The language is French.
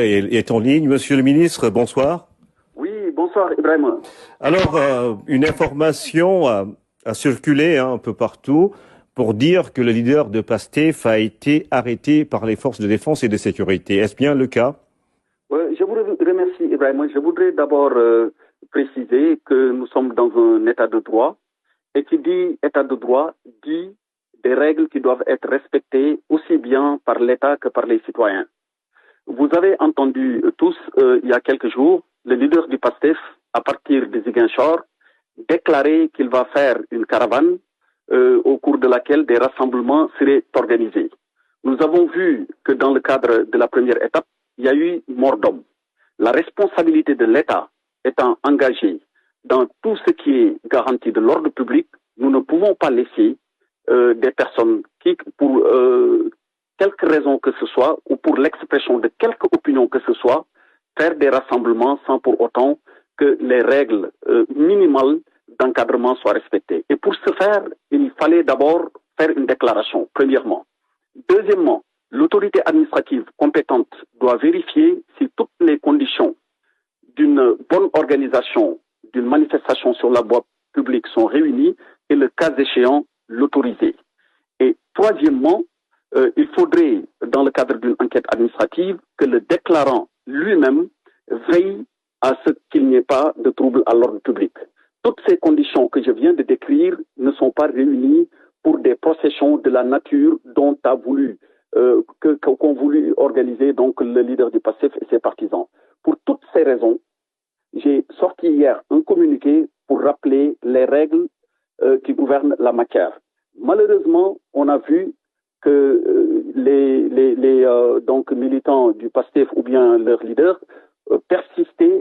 est en ligne. Monsieur le ministre, bonsoir. Oui, bonsoir Ibrahim. Alors, une information a circulé un peu partout pour dire que le leader de PASTEF a été arrêté par les forces de défense et de sécurité. Est-ce bien le cas? Je vous remercie Ibrahim. Je voudrais d'abord préciser que nous sommes dans un état de droit et qui dit état de droit dit des règles qui doivent être respectées aussi bien par l'État que par les citoyens. Vous avez entendu tous, il y a quelques jours, le leader du PASTEF, à partir de Ziguinchor, déclarer qu'il va faire une caravane au cours de laquelle des rassemblements seraient organisés. Nous avons vu que dans le cadre de la première étape, il y a eu mort d'homme. La responsabilité de l'État étant engagée dans tout ce qui est garantie de l'ordre public, nous ne pouvons pas laisser des personnes qui, pour quelque raison que ce soit, ou pour l'expression de quelque opinion que ce soit, faire des rassemblements sans pour autant que les règles minimales d'encadrement soient respectées. Et pour ce faire, il fallait d'abord faire une déclaration, premièrement. Deuxièmement, l'autorité administrative compétente doit vérifier si toutes les conditions d'une bonne organisation d'une manifestation sur la voie publique sont réunies et le cas échéant, l'autoriser. Et troisièmement, il faudrait, dans le cadre d'une enquête administrative, que le déclarant lui-même veille à ce qu'il n'y ait pas de trouble à l'ordre public. Toutes ces conditions que je viens de décrire ne sont pas réunies pour des processions de la nature dont a voulu qu'ont voulu organiser donc le leader du PASTEF et ses partisans. Pour toutes ces raisons, j'ai sorti hier un communiqué pour rappeler les règles qui gouvernent la matière. Malheureusement, on a vu que les donc militants du PASTEF ou bien leurs leaders persistaient